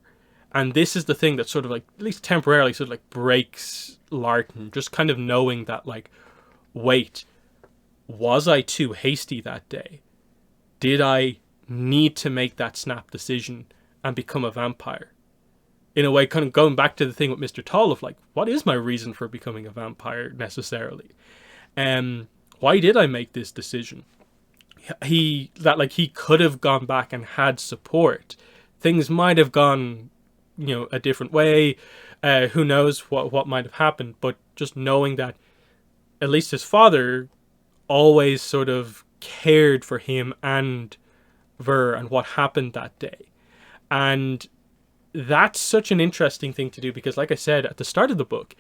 And this is the thing that sort of like, at least temporarily, sort of like breaks Larten. Just kind of knowing that like, wait, was I too hasty that day? Did I need to make that snap decision and become a vampire? In a way, kind of going back to the thing with Mr. Tall of like, what is my reason for becoming a vampire necessarily? Why did I make this decision? He could have gone back and had support. Things might have gone, a different way. Who knows what might have happened? But just knowing that at least his father always sort of cared for him and Ver and what happened that day. And that's such an interesting thing to do because, like I said, at the start of the book,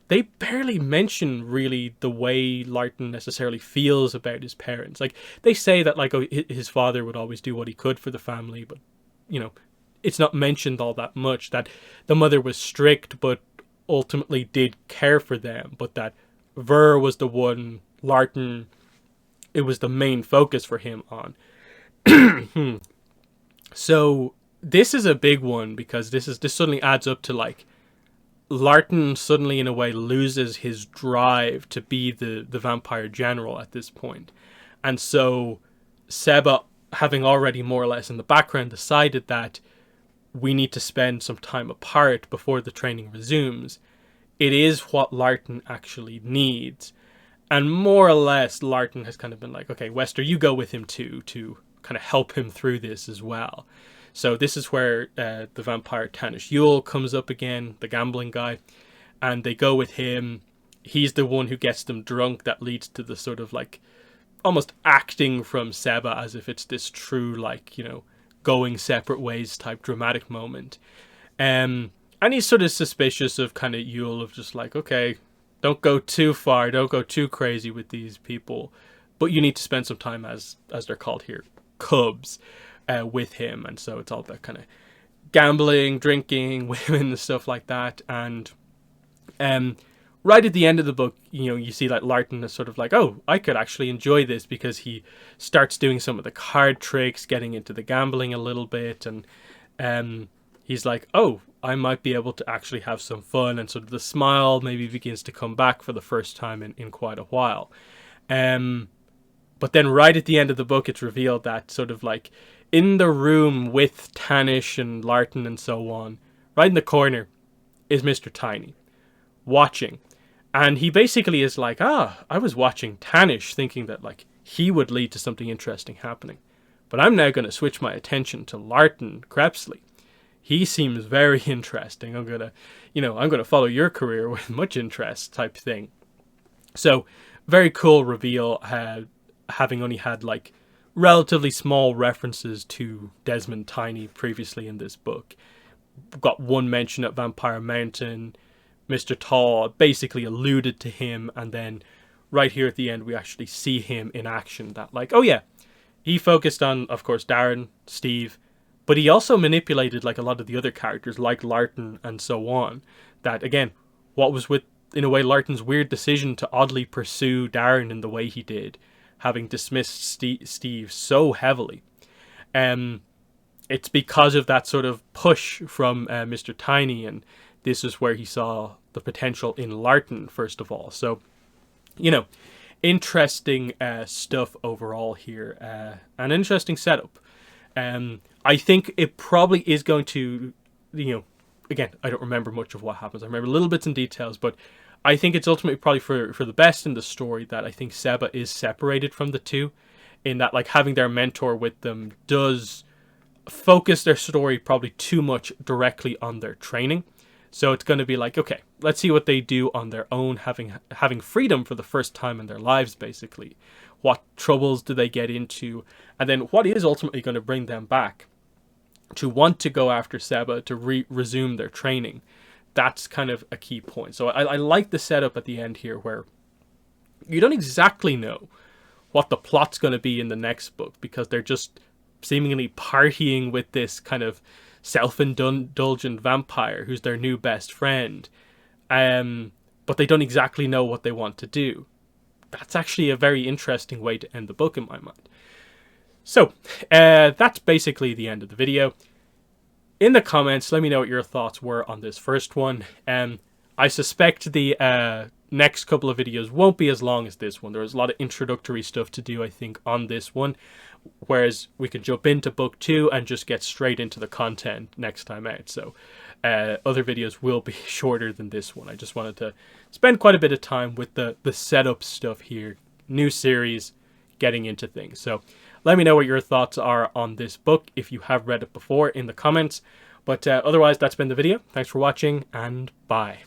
they barely mention really the way Larten necessarily feels about his parents. Like, they say that, like, his father would always do what he could for the family, but, it's not mentioned all that much. That the mother was strict, but ultimately did care for them. But that Ver was the one, Larten, it was the main focus for him on. So this is a big one because this suddenly adds up to like Larten suddenly in a way loses his drive to be the vampire general at this point. And so Seba, having already more or less in the background decided that we need to spend some time apart before the training resumes, it is what Larten actually needs. And more or less Larten has kind of been like, okay, Wester, you go with him too, to kind of help him through this as well. So this is where the vampire Tannish Yule comes up again, the gambling guy, and they go with him. He's the one who gets them drunk. That leads to the sort of like almost acting from Seba as if it's this true like, going separate ways type dramatic moment. And he's sort of suspicious of kind of Yule, of just like, okay, don't go too far, don't go too crazy with these people, but you need to spend some time, as they're called here, cubs, with him. And so it's all about kind of gambling, drinking, women, and stuff like that. And right at the end of the book, you see like Larten is sort of like, oh, I could actually enjoy this, because he starts doing some of the card tricks, getting into the gambling a little bit, and he's like, oh, I might be able to actually have some fun, and sort of the smile maybe begins to come back for the first time in quite a while. But then right at the end of the book, it's revealed that sort of like in the room with Tannish and Larten and so on, right in the corner, is Mr. Tiny, watching. And he basically is like, I was watching Tannish thinking that like he would lead to something interesting happening. But I'm now going to switch my attention to Larten Crepsley. He seems very interesting. I'm going to follow your career with much interest type thing. So very cool reveal, having only had like relatively small references to Desmond Tiny previously in this book. Got one mention at Vampire Mountain. Mr. Tall basically alluded to him, and then right here at the end we actually see him in action. That like, oh yeah, he focused on, of course, Darren, Steve, but he also manipulated like a lot of the other characters like Larten and so on. That again, what was with, in a way, Larten's weird decision to oddly pursue Darren in the way he did, having dismissed Steve so heavily. It's because of that sort of push from Mr. Tiny, and this is where he saw the potential in Larten, first of all. So, interesting stuff overall here. An interesting setup. I think it probably is going to, again, I don't remember much of what happens. I remember little bits and details, but I think it's ultimately probably for the best in the story that I think Seba is separated from the two. in that like having their mentor with them does focus their story probably too much directly on their training. So it's going to be like, okay, let's see what they do on their own, having freedom for the first time in their lives, basically. What troubles do they get into? And then what is ultimately going to bring them back to want to go after Seba, to resume their training? That's kind of a key point. So I like the setup at the end here where you don't exactly know what the plot's going to be in the next book, because they're just seemingly partying with this kind of self-indulgent vampire who's their new best friend. But they don't exactly know what they want to do. That's actually a very interesting way to end the book in my mind. So, that's basically the end of the video. In the comments, let me know what your thoughts were on this first one. I suspect the next couple of videos won't be as long as this one. There was a lot of introductory stuff to do, I think, on this one. Whereas we can jump into book 2 and just get straight into the content next time out. So other videos will be shorter than this one. I just wanted to spend quite a bit of time with the setup stuff here. New series, getting into things. So let me know what your thoughts are on this book if you have read it before in the comments. But otherwise, that's been the video. Thanks for watching, and bye.